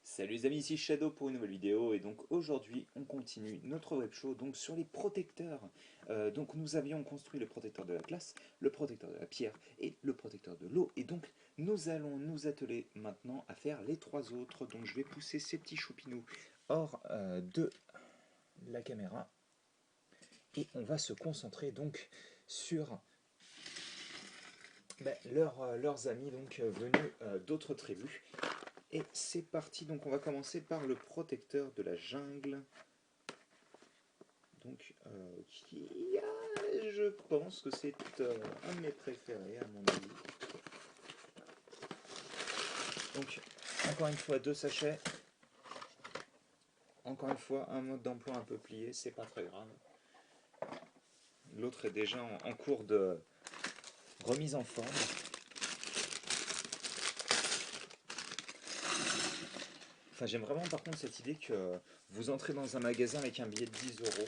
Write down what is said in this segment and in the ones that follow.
Salut les amis, ici Shadow pour une nouvelle vidéo et donc aujourd'hui on continue notre web show donc sur les protecteurs. Donc nous avions construit le protecteur de la glace, le protecteur de la pierre et le protecteur de l'eau et donc nous allons nous atteler maintenant à faire les trois autres. Donc je vais pousser ces petits choupinous hors de la caméra et on va se concentrer donc sur leurs amis donc venus d'autres tribus. Et c'est parti, donc on va commencer par le protecteur de la jungle. Donc, je pense que c'est un de mes préférés à mon avis. Donc, encore une fois, 2 sachets. Encore une fois, un mode d'emploi un peu plié, c'est pas très grave. L'autre est déjà en cours de remise en forme. Enfin, j'aime vraiment par contre cette idée que vous entrez dans un magasin avec un billet de 10 €.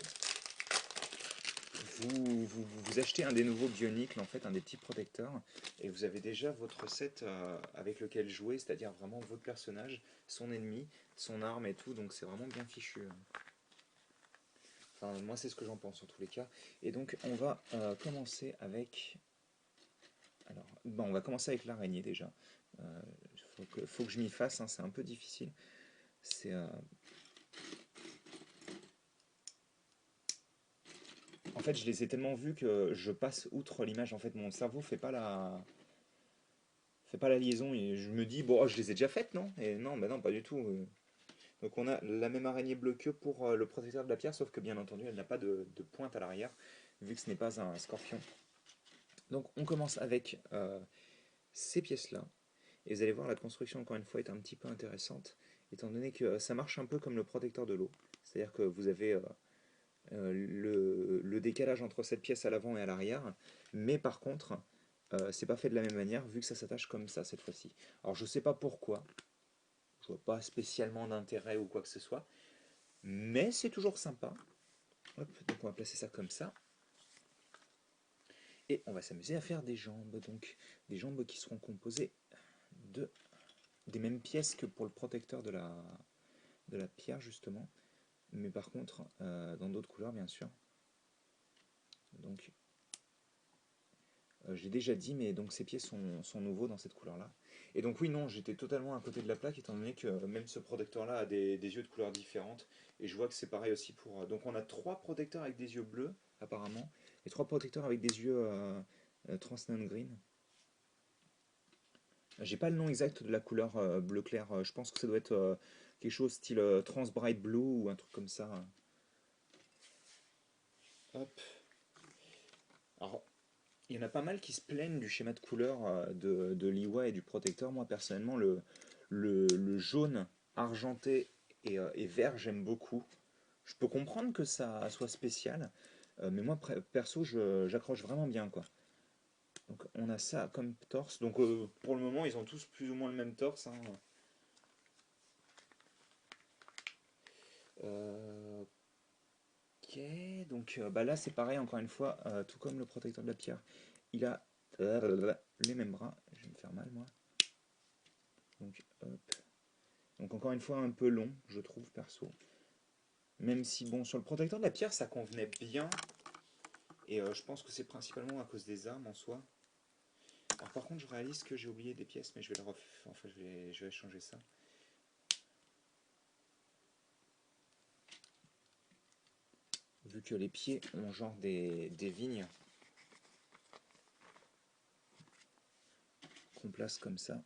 Vous achetez un des nouveaux Bionicle, en fait, un des petits protecteurs, et vous avez déjà votre set avec lequel jouer, c'est-à-dire vraiment votre personnage, son ennemi, son arme et tout, donc c'est vraiment bien fichu. Enfin, moi c'est ce que j'en pense en tous les cas. Et donc on va commencer avec... Alors, bon, on va commencer avec l'araignée déjà. Faut que je m'y fasse, hein, c'est un peu difficile. C'est... En fait, je les ai tellement vus que je passe outre l'image. En fait, mon cerveau fait pas la liaison et je me dis, bon, oh, je les ai déjà faites, non? Et non, bah non, pas du tout. Donc on a la même araignée bleue que pour le protecteur de la pierre, sauf que bien entendu, elle n'a pas de pointe à l'arrière, vu que ce n'est pas un scorpion. Donc on commence avec ces pièces-là. Et vous allez voir, la construction, encore une fois, est un petit peu intéressante, étant donné que ça marche un peu comme le protecteur de l'eau. C'est-à-dire que vous avez le décalage entre cette pièce à l'avant et à l'arrière, mais par contre, c'est pas fait de la même manière, vu que ça s'attache comme ça cette fois-ci. Alors je sais pas pourquoi, je vois pas spécialement d'intérêt ou quoi que ce soit, mais c'est toujours sympa. Hop, donc on va placer ça comme ça. Et on va s'amuser à faire des jambes, donc des jambes qui seront composées de, des mêmes pièces que pour le protecteur de la pierre justement, mais par contre dans d'autres couleurs bien sûr. Donc j'ai déjà dit, mais donc ces pieds sont nouveaux dans cette couleur-là. Et donc oui, non, j'étais totalement à côté de la plaque, étant donné que même ce protecteur-là a des yeux de couleurs différentes. Et je vois que c'est pareil aussi pour... donc on a 3 protecteurs avec des yeux bleus, apparemment, et 3 protecteurs avec des yeux translucent green. J'ai pas le nom exact de la couleur bleu clair, je pense que ça doit être quelque chose style Trans Bright Blue ou un truc comme ça. Hop. Alors, il y en a pas mal qui se plaignent du schéma de couleur de l'Iwa et du protecteur. Moi, personnellement, le jaune argenté et vert, j'aime beaucoup. Je peux comprendre que ça soit spécial, mais moi, perso, j'accroche vraiment bien, quoi. Donc, on a ça comme torse. Donc, pour le moment, ils ont tous plus ou moins le même torse, hein. Ok, donc bah là, c'est pareil, encore une fois, tout comme le protecteur de la pierre. Il a les mêmes bras. Je vais me faire mal, moi. Donc, hop. Donc encore une fois un peu long, je trouve, perso. Même si, bon, sur le protecteur de la pierre, ça convenait bien. Et je pense que c'est principalement à cause des armes en soi. Alors par contre, je réalise que j'ai oublié des pièces, mais je vais le enfin, je vais changer ça. Vu que les pieds ont genre des vignes qu'on place comme ça.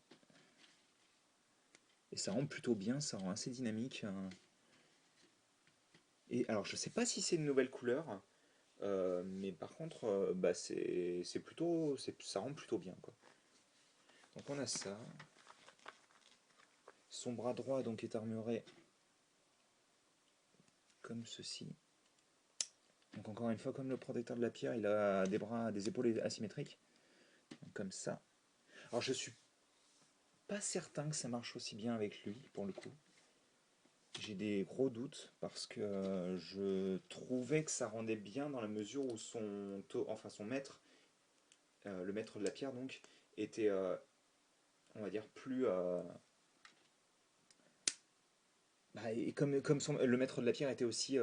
Et ça rend plutôt bien, ça rend assez dynamique, hein. Et alors, je sais pas si c'est une nouvelle couleur, mais par contre, bah, c'est plutôt, ça rend plutôt bien, quoi. Donc on a ça. Son bras droit donc est armuré comme ceci. Donc encore une fois, comme le protecteur de la pierre, il a des bras, des épaules asymétriques. Donc comme ça. Alors je suis pas certain que ça marche aussi bien avec lui, pour le coup. J'ai des gros doutes parce que je trouvais que ça rendait bien dans la mesure où enfin son maître, le maître de la pierre donc, était, on va dire, plus et comme le maître de la pierre était aussi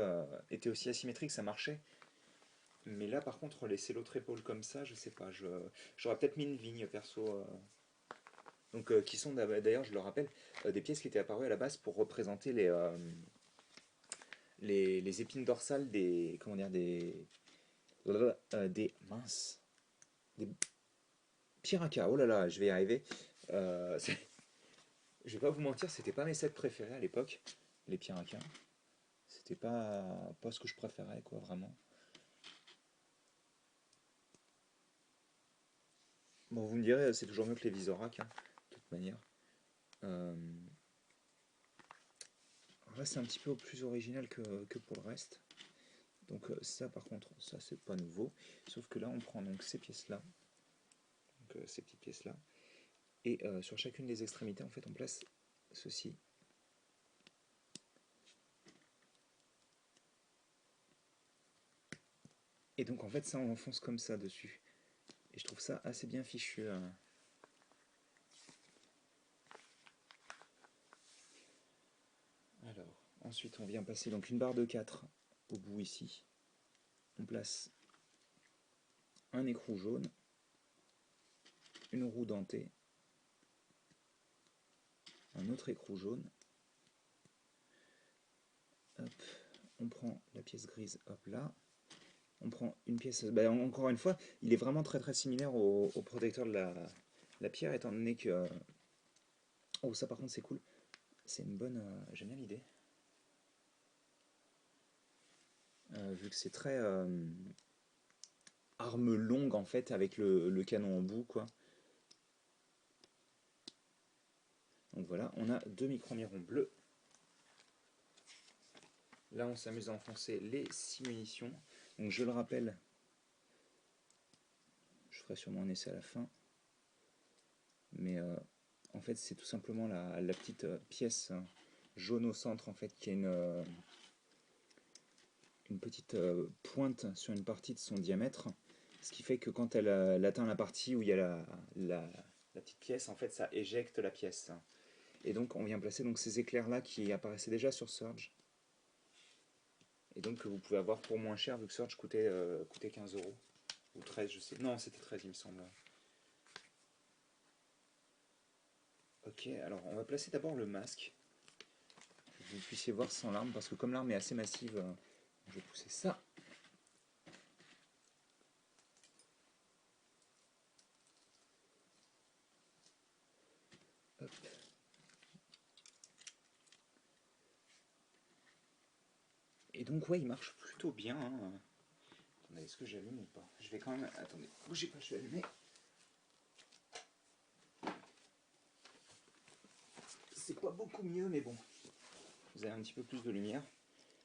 asymétrique, ça marchait. Mais là, par contre, laisser l'autre épaule comme ça, je sais pas. J'aurais peut-être mis une vigne perso. Donc, qui sont d'ailleurs, je le rappelle, des pièces qui étaient apparues à la base pour représenter les épines dorsales des. Comment dire, des minces. Des piracas. Oh là là, je vais y arriver. Je vais pas vous mentir, c'était pas mes sets préférés à l'époque, les piracas. C'était pas ce que je préférais, quoi, vraiment. Bon, vous me direz, c'est toujours mieux que les Visorak, hein, de toute manière. Euh, Là, c'est un petit peu plus original que pour le reste. Donc ça, par contre, ça, c'est pas nouveau. Sauf que là, on prend donc ces pièces-là, donc ces petites pièces-là, et sur chacune des extrémités, en fait, on place ceci. Et donc, en fait, ça, on enfonce comme ça dessus. Et je trouve ça assez bien fichu. Alors, ensuite, on vient passer donc une barre de 4 au bout ici. On place un écrou jaune, une roue dentée, un autre écrou jaune. Hop, on prend la pièce grise, hop là. On prend une pièce. Bah, encore une fois, il est vraiment très très similaire au protecteur de la pierre, étant donné que. Oh, ça par contre, c'est cool. C'est une bonne. J'aime bien l'idée. Vu que c'est très. Arme longue en fait, avec le canon en bout, quoi. Donc voilà, on a deux micro-mirons bleus. Là, on s'amuse à enfoncer les 6 munitions. Donc je le rappelle, je ferai sûrement un essai à la fin. Mais en fait, c'est tout simplement la petite pièce jaune au centre, en fait, qui a une petite pointe sur une partie de son diamètre. Ce qui fait que quand elle atteint la partie où il y a la petite pièce, en fait, ça éjecte la pièce. Et donc, on vient placer donc, ces éclairs-là qui apparaissaient déjà sur Surge. Et donc, que vous pouvez avoir pour moins cher, vu que Surge coûtait 15 euros. Ou 13, je sais. Non, c'était 13, il me semble. Ok, alors on va placer d'abord le masque. Que vous puissiez voir sans l'arme, parce que comme l'arme est assez massive, je vais pousser ça. Hop. Et donc ouais, il marche plutôt bien. Hein. Attendez, est-ce que j'allume ou pas? Je vais quand même... Attendez, bougez pas, je vais allumer. C'est pas beaucoup mieux, mais bon. Vous avez un petit peu plus de lumière.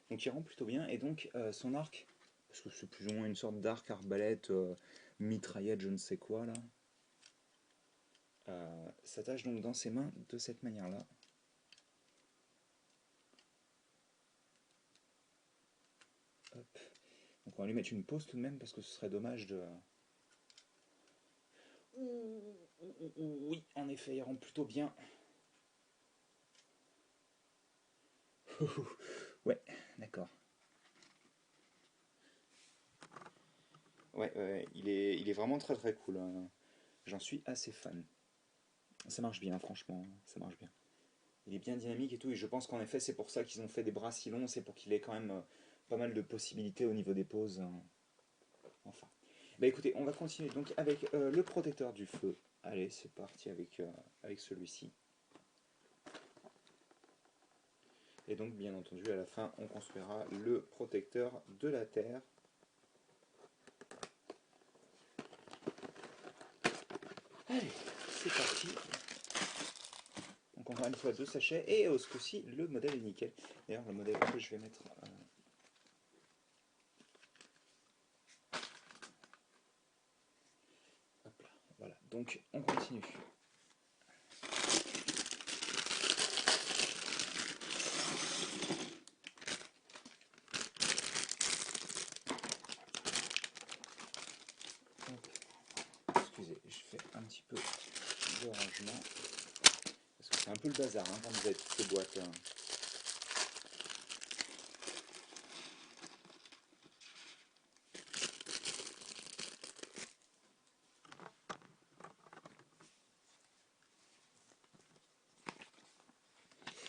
Donc il rend plutôt bien. Et donc son arc, parce que c'est plus ou moins une sorte d'arc, arbalète, mitraillette, je ne sais quoi là. S'attache donc dans ses mains de cette manière-là. Hop. Donc on va lui mettre une pause tout de même parce que ce serait dommage de... Oui, en effet, il rend plutôt bien. Ouais, d'accord. Ouais, il est vraiment très très cool. Hein. J'en suis assez fan. Ça marche bien, franchement, ça marche bien. Il est bien dynamique et tout, et je pense qu'en effet, c'est pour ça qu'ils ont fait des bras si longs, c'est pour qu'il ait quand même pas mal de possibilités au niveau des pauses. Hein. Enfin. Bah écoutez, on va continuer donc avec le protecteur du feu. Allez, c'est parti avec celui-ci. Et donc, bien entendu, à la fin, on construira le protecteur de la terre. Allez, c'est parti. Donc encore une fois, 2 sachets. Et ce coup-ci, le modèle est nickel. D'ailleurs, le modèle que je vais mettre... hop là, voilà. Donc, on continue. Excusez, je fais un petit peu de rangement. Parce que c'est un peu le bazar hein, quand vous avez toutes ces boîtes. Hein.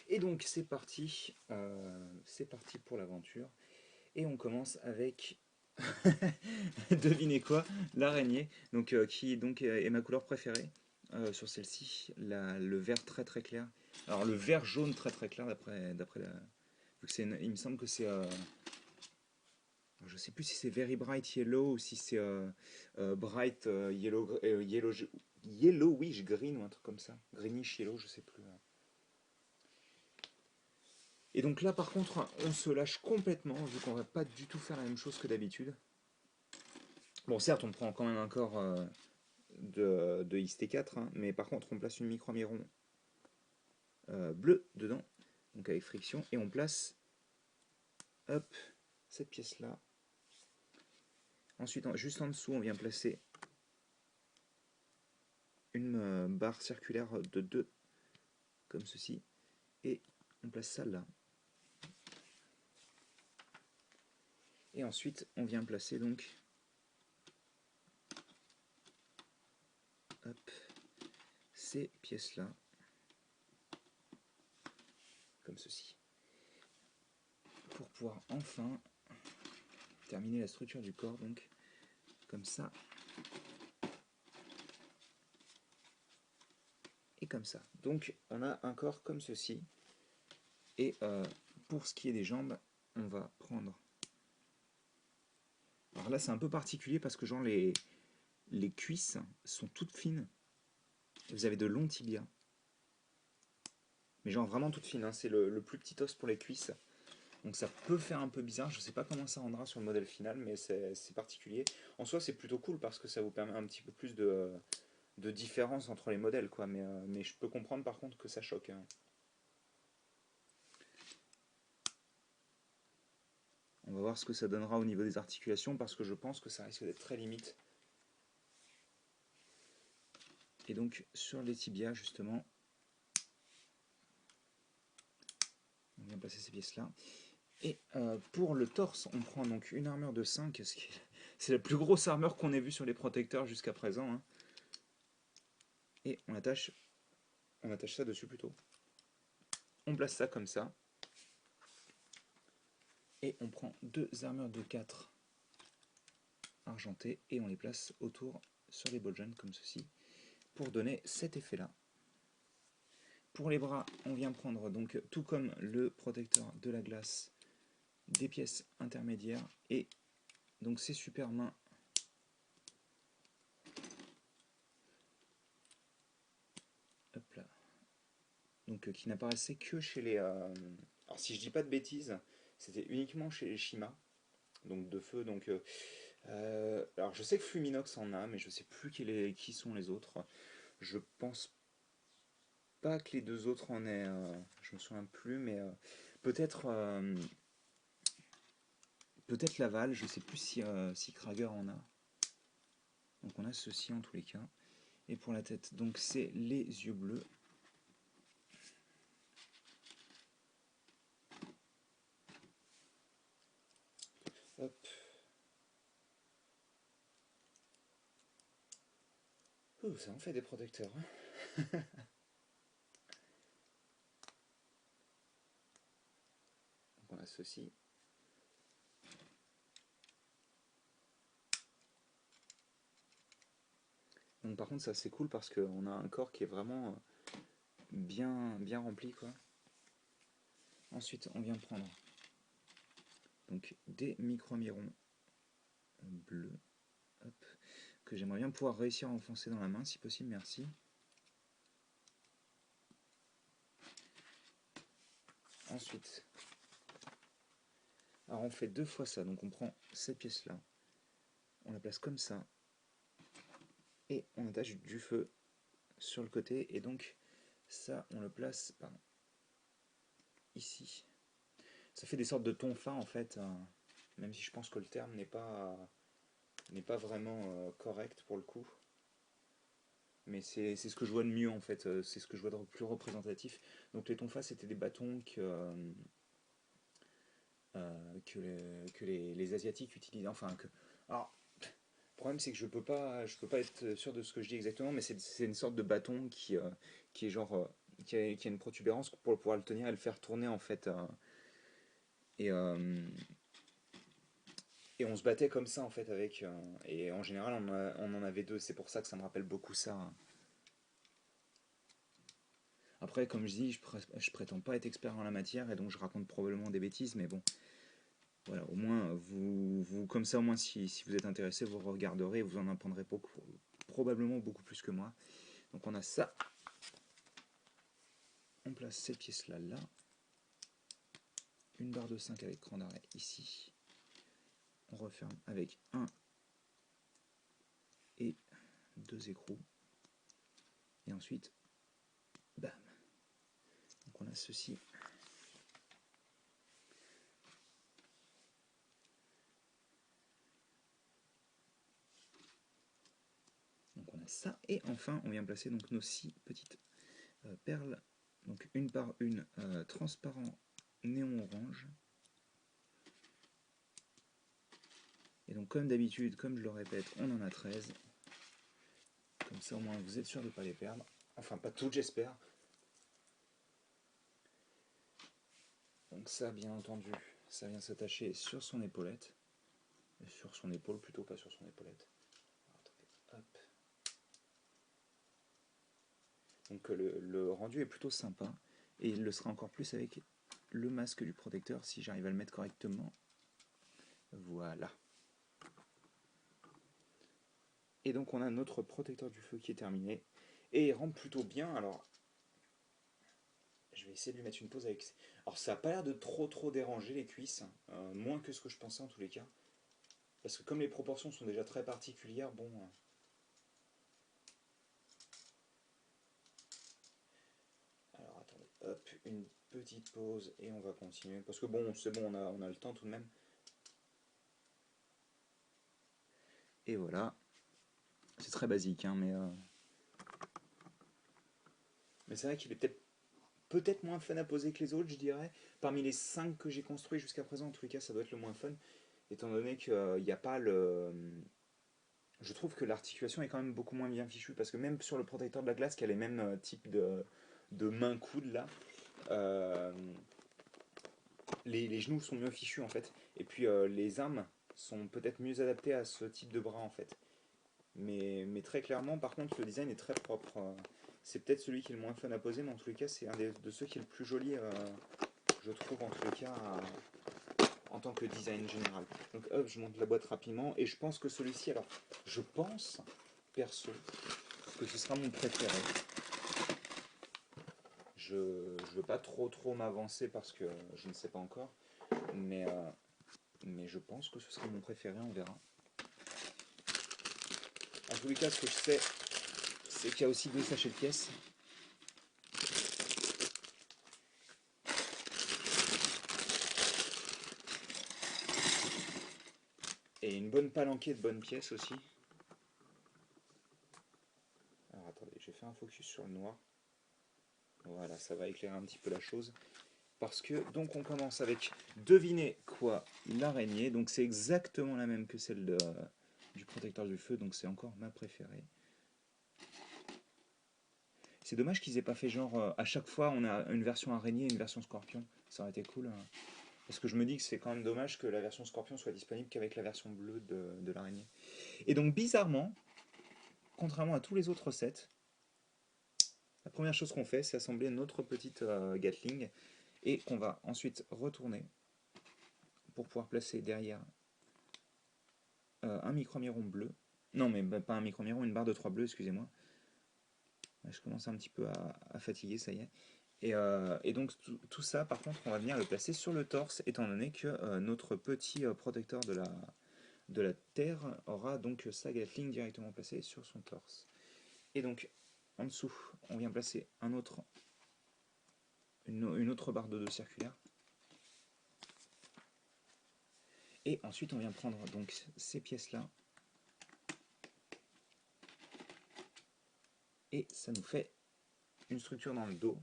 Et donc c'est parti pour l'aventure. Et on commence avec, devinez quoi, l'araignée, donc, qui donc est ma couleur préférée sur celle-ci, le vert très très clair. Alors le vert jaune très très clair d'après la... Vu que il me semble que c'est... je sais plus si c'est Very Bright Yellow ou si c'est Bright Yellowish Green ou un truc comme ça. Greenish Yellow, je sais plus. Et donc là par contre on se lâche complètement vu qu'on va pas du tout faire la même chose que d'habitude. Bon certes on prend quand même un corps de XT4, hein, mais par contre on place une micro-miron bleue dedans, donc avec friction, et on place hop, cette pièce là. Ensuite juste en dessous on vient placer une barre circulaire de 2 comme ceci, et on place ça là. Et ensuite on vient placer donc hop, ces pièces là comme ceci, pour pouvoir enfin terminer la structure du corps, donc comme ça et comme ça. Donc on a un corps comme ceci, et pour ce qui est des jambes on va prendre... Alors là c'est un peu particulier parce que genre les cuisses sont toutes fines, vous avez de longs tibias, mais genre vraiment toutes fines, hein. C'est le plus petit os pour les cuisses. Donc ça peut faire un peu bizarre, je sais pas comment ça rendra sur le modèle final, mais c'est particulier. En soi c'est plutôt cool parce que ça vous permet un petit peu plus de différence entre les modèles, quoi. Mais je peux comprendre par contre que ça choque, hein. On va voir ce que ça donnera au niveau des articulations parce que je pense que ça risque d'être très limite. Et donc sur les tibias justement, on vient placer ces pièces là. Et pour le torse, on prend donc une armure de 5, c'est la plus grosse armure qu'on ait vue sur les protecteurs jusqu'à présent, hein. Et on attache ça dessus plutôt. On place ça comme ça. Et on prend 2 armures de 4 argentées et on les place autour sur les ball joints comme ceci pour donner cet effet là. Pour les bras, on vient prendre donc tout comme le protecteur de la glace des pièces intermédiaires et donc ces super mains hop là, donc qui n'apparaissaient que chez les alors si je dis pas de bêtises, c'était uniquement chez les Shima, donc de feu. Donc alors je sais que Fluminox en a, mais je sais plus qui sont les autres. Je pense pas que les deux autres en aient, je me souviens plus, mais peut-être peut-être Laval, je sais plus si Krager en a. Donc on a ceci en tous les cas. Et pour la tête, donc c'est les yeux bleus. Hop. Ouh, ça en fait des protecteurs, hein. Donc on a ceci. Donc par contre ça c'est cool parce qu'on a un corps qui est vraiment bien rempli, quoi. Ensuite on vient prendre donc des micro-mirons bleus, hop, que j'aimerais bien pouvoir réussir à enfoncer dans la main si possible, merci. Ensuite, alors on fait 2 fois ça, donc on prend cette pièce là, on la place comme ça, et on attache du feu sur le côté, et donc ça on le place ici. Ça fait des sortes de tonfas en fait, même si je pense que le terme n'est pas vraiment correct pour le coup. Mais c'est ce que je vois de mieux en fait, c'est ce que je vois de plus représentatif. Donc les tonfas c'était des bâtons que les Asiatiques utilisaient. Enfin, alors, le problème c'est que je peux pas être sûr de ce que je dis exactement, mais c'est une sorte de bâton qui est genre qui a une protubérance pour pouvoir le tenir et le faire tourner en fait. Et, euh, et on se battait comme ça en fait avec. Et en général on en avait deux, c'est pour ça que ça me rappelle beaucoup ça. Après, comme je dis, je prétends pas être expert en la matière et donc je raconte probablement des bêtises, mais bon, voilà, au moins, comme ça, au moins, si vous êtes intéressé, vous regarderez et vous en apprendrez probablement beaucoup plus que moi. Donc on a ça, on place cette pièce-là, là, une barre de 5 avec cran d'arrêt ici, on referme avec un et deux écrous, et ensuite, bam. Donc on a ceci. Donc on a ça, et enfin, on vient placer donc nos 6 petites perles, donc une par une, transparent néon orange. Et donc comme d'habitude, comme je le répète, on en a 13. Comme ça au moins vous êtes sûr de ne pas les perdre. Enfin pas toutes j'espère. Donc ça bien entendu, ça vient s'attacher sur son épaulette. Sur son épaule plutôt, pas sur son épaulette. Alors, attendez, hop. Donc le rendu est plutôt sympa. Et il le sera encore plus avec le masque du protecteur si j'arrive à le mettre correctement. Voilà. Et donc on a notre protecteur du feu qui est terminé. Et il rentre plutôt bien. Alors je vais essayer de lui mettre une pause avec. Alors ça n'a pas l'air de trop déranger les cuisses. Moins que ce que je pensais en tous les cas. Parce que comme les proportions sont déjà très particulières, bon. Alors attendez, hop, une petite pause et on va continuer. Parce que bon, c'est bon, on a le temps tout de même. Et voilà. C'est très basique, hein, mais c'est vrai qu'il est peut-être moins fun à poser que les autres, je dirais. Parmi les 5 que j'ai construits jusqu'à présent, en tous les cas, ça doit être le moins fun. Étant donné qu'il n'y a pas le. Je trouve que l'articulation est quand même beaucoup moins bien fichue. Parce que même sur le protecteur de la glace, qui a les mêmes types de main-coude là, euh, les genoux sont mieux fichus en fait. Et puis les armes sont peut-être mieux adaptées à ce type de bras en fait. Mais très clairement, par contre, le design est très propre. C'est peut-être celui qui est le moins fun à poser, mais en tous les cas, c'est un de ceux qui est le plus joli, je trouve, en tous les cas, en tant que design général. Donc hop, je monte la boîte rapidement, et je pense que celui-ci, alors, je pense, perso, que ce sera mon préféré. Je ne veux pas trop m'avancer parce que je ne sais pas encore, mais je pense que ce sera mon préféré, on verra. En tous les cas, ce que je sais, c'est qu'il y a aussi 2 sachets de pièces. Et une bonne palanquée de bonnes pièces aussi. Alors attendez, je vais faire un focus sur le noir. Voilà, ça va éclairer un petit peu la chose. Parce que, donc on commence avec, devinez quoi, l'araignée. Donc c'est exactement la même que celle du protecteur du feu, donc c'est encore ma préférée. C'est dommage qu'ils aient pas fait genre, à chaque fois on a une version araignée et une version scorpion. Ça aurait été cool. Hein. Parce que je me dis que c'est quand même dommage que la version scorpion soit disponible qu'avec la version bleue de l'araignée. Et donc bizarrement, contrairement à tous les autres sets, la première chose qu'on fait, c'est assembler notre petite Gatling et qu'on va ensuite retourner pour pouvoir placer derrière un micro-miron bleu. Non, mais pas un micro-miron, une barre de 3 bleus, excusez-moi. Je commence un petit peu à fatiguer, ça y est. Et donc tout ça, par contre, on va venir le placer sur le torse, étant donné que notre petit protecteur de la Terre aura donc sa Gatling directement placée sur son torse. Et donc, en dessous, on vient placer une autre barre de 2 circulaire. Et ensuite, on vient prendre donc ces pièces-là. Et ça nous fait une structure dans le dos.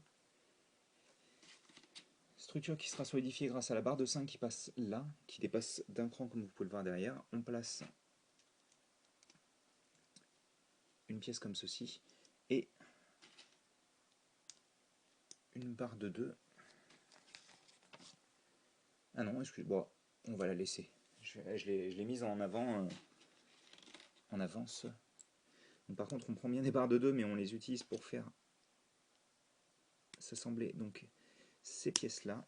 Structure qui sera solidifiée grâce à la barre de 5 qui passe là, qui dépasse d'un cran comme vous pouvez le voir derrière. On place une pièce comme ceci. Et une barre de 2. Ah non, excusez-moi, on va la laisser. Je l'ai mise en avant, en avance. Donc, par contre, on prend bien des barres de 2, mais on les utilise pour faire s'assembler donc ces pièces-là.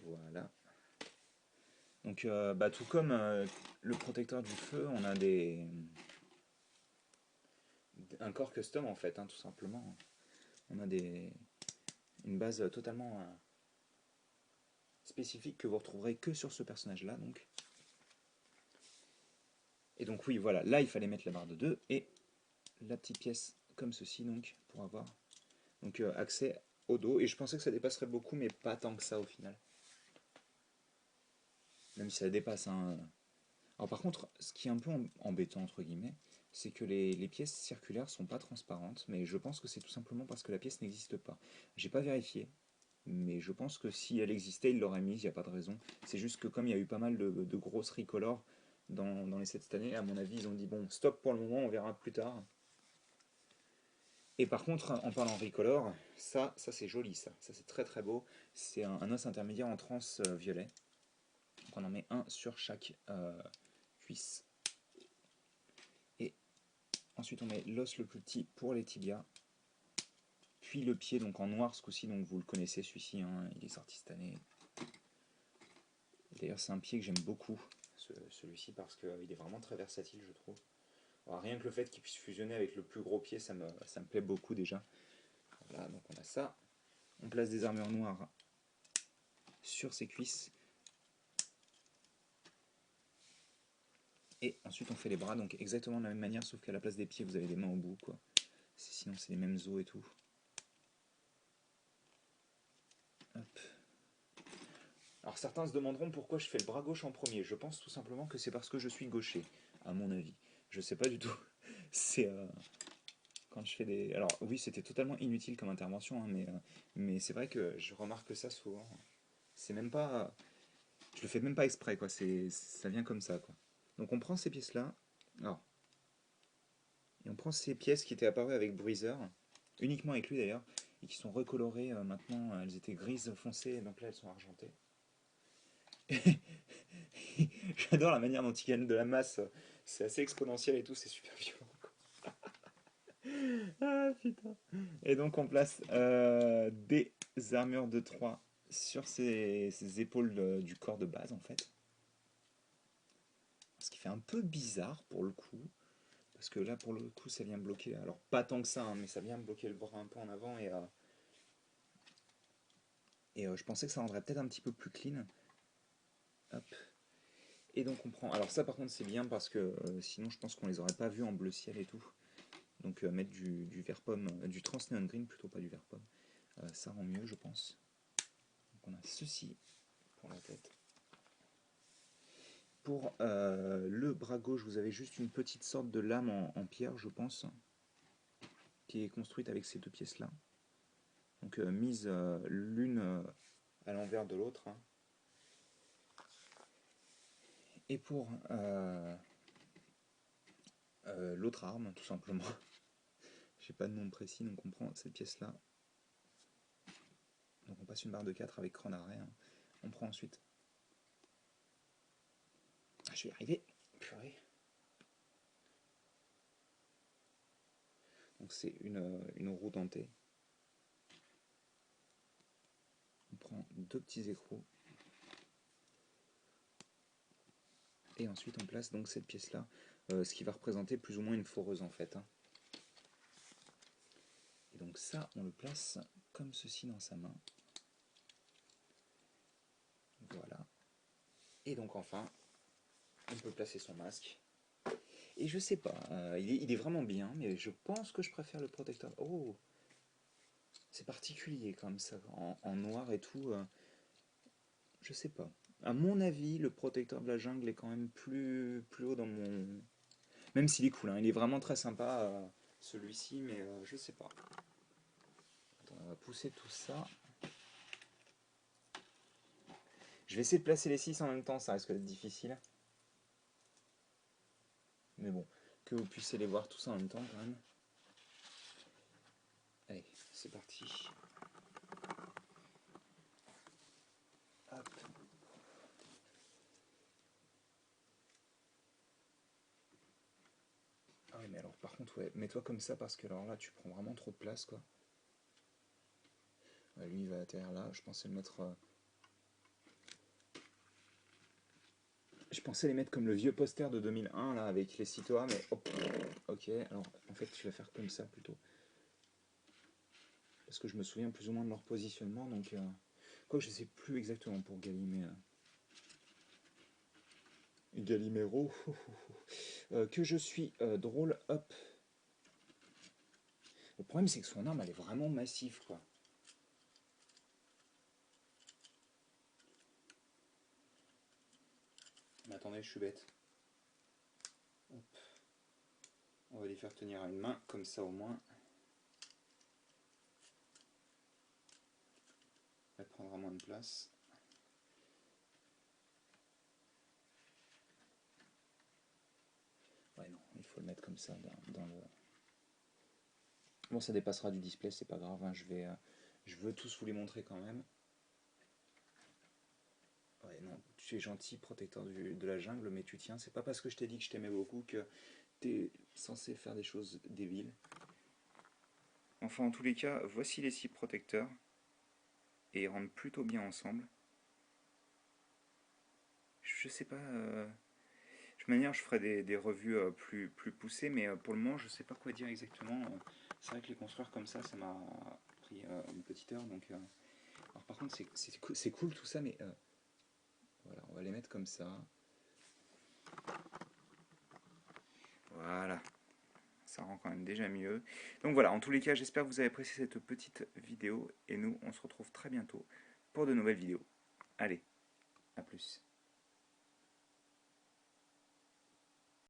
Voilà. Donc, tout comme le protecteur du feu, on a un corps custom en fait, hein, tout simplement. On a une base totalement spécifique que vous retrouverez que sur ce personnage-là. Donc. Et donc oui, voilà, là il fallait mettre la barre de 2 et la petite pièce comme ceci, donc, pour avoir donc, accès au dos. Et je pensais que ça dépasserait beaucoup, mais pas tant que ça au final. Même si ça dépasse, hein. Alors par contre, ce qui est un peu embêtant, entre guillemets, c'est que les pièces circulaires sont pas transparentes, mais je pense que c'est tout simplement parce que la pièce n'existe pas. J'ai pas vérifié, mais je pense que si elle existait, ils l'auraient mise, il n'y a pas de raison. C'est juste que comme il y a eu pas mal de grosses recolors dans les sets cette année, à mon avis, ils ont dit bon, stop pour le moment, on verra plus tard. Et par contre, en parlant recolor, ça c'est joli, ça c'est très très beau. C'est un os intermédiaire en trans violet. Donc on en met un sur chaque cuisse. Et ensuite on met l'os le plus petit pour les tibias. Puis le pied donc en noir ce coup-ci, donc vous le connaissez celui-ci, hein, il est sorti cette année. D'ailleurs c'est un pied que j'aime beaucoup, celui-ci, parce qu'il est vraiment très versatile je trouve. Alors, rien que le fait qu'il puisse fusionner avec le plus gros pied, ça me plaît beaucoup déjà. Voilà, donc on a ça. On place des armures noires sur ses cuisses. Et ensuite on fait les bras, donc exactement de la même manière, sauf qu'à la place des pieds vous avez des mains au bout, quoi. Sinon c'est les mêmes os et tout. Hop. Alors certains se demanderont pourquoi je fais le bras gauche en premier. Je pense tout simplement que c'est parce que je suis gaucher, à mon avis. Je sais pas du tout. C'est quand je fais des... Alors oui, c'était totalement inutile comme intervention, hein, mais c'est vrai que je remarque ça souvent. C'est même pas... Je le fais même pas exprès, quoi. Ça vient comme ça, quoi. Donc on prend ces pièces-là. Alors, et on prend ces pièces qui étaient apparues avec Bruiser, uniquement avec lui d'ailleurs, et qui sont recolorées maintenant. Elles étaient grises foncées, donc là elles sont argentées. J'adore la manière dont ils gagnent de la masse. C'est assez exponentiel et tout, c'est super violent. Ah putain. Et donc on place des armures de 3 sur ces épaules du corps de base en fait. Ce qui fait un peu bizarre pour le coup. Parce que là pour le coup ça vient bloquer. Alors pas tant que ça, hein, mais ça vient bloquer le bras un peu en avant et je pensais que ça rendrait peut-être un petit peu plus clean. Hop. Et donc on prend. Alors ça par contre c'est bien parce que sinon je pense qu'on les aurait pas vus en bleu ciel et tout. Donc mettre du vert pomme, du trans neon green plutôt, pas du vert pomme. Ça rend mieux je pense. Donc on a ceci pour la tête. Pour le bras gauche vous avez juste une petite sorte de lame en pierre je pense. Qui est construite avec ces deux pièces là. Donc mise l'une à l'envers de l'autre. Hein. Et pour l'autre arme, tout simplement. J'ai pas de nom précis, donc on prend cette pièce-là. Donc on passe une barre de 4 avec cran d'arrêt. Hein. On prend ensuite... Ah, je vais y arriver. Purée. Donc c'est une roue dentée. On prend deux petits écrous. Et ensuite on place donc cette pièce-là, ce qui va représenter plus ou moins une foreuse en fait. Hein. Et donc ça, on le place comme ceci dans sa main. Voilà. Et donc enfin, on peut placer son masque. Et je sais pas, il est vraiment bien, mais je pense que je préfère le protecteur. Oh, c'est particulier comme ça, en noir et tout. Je sais pas. À mon avis, le protecteur de la jungle est quand même plus haut dans mon... Même s'il est cool, hein, il est vraiment très sympa, celui-ci, mais je sais pas. Attends, on va pousser tout ça. Je vais essayer de placer les 6 en même temps, ça risque d'être difficile. Mais bon, que vous puissiez les voir tous en même temps quand même. Allez. c'est parti. Hop. Ah oui, mais alors par contre, ouais, mets-toi comme ça parce que alors là, tu prends vraiment trop de place, quoi. Ouais, lui, il va atterrir là. Je pensais le mettre. Je pensais les mettre comme le vieux poster de 2001 là avec les citois, mais hop. Ok, alors en fait, tu vas faire comme ça plutôt. Parce que je me souviens plus ou moins de leur positionnement, donc. Quoi que je sais plus exactement pour Gallimé. Gallimero. Que je suis drôle, hop. Le problème, c'est que son arme, elle est vraiment massive, quoi. Mais attendez, je suis bête. Hop. On va les faire tenir à une main, comme ça au moins. Elle prendra moins de place. Ouais, non, il faut le mettre comme ça dans le... Bon, ça dépassera du display, c'est pas grave, hein, je veux tous vous les montrer quand même. Ouais, non, tu es gentil, protecteur de la jungle, mais tu tiens. C'est pas parce que je t'ai dit que je t'aimais beaucoup que t'es censé faire des choses débiles. Enfin, en tous les cas, voici les 6 protecteurs. Et ils rentrent plutôt bien ensemble. Je sais pas... De toute manière, je ferai des revues plus poussées, mais pour le moment, je sais pas quoi dire exactement. C'est vrai que les construire comme ça m'a pris une petite heure. Donc, alors par contre, c'est cool tout ça, mais voilà, on va les mettre comme ça. Voilà, ça rend quand même déjà mieux. Donc voilà, en tous les cas, j'espère que vous avez apprécié cette petite vidéo. Et nous, on se retrouve très bientôt pour de nouvelles vidéos. Allez, à plus.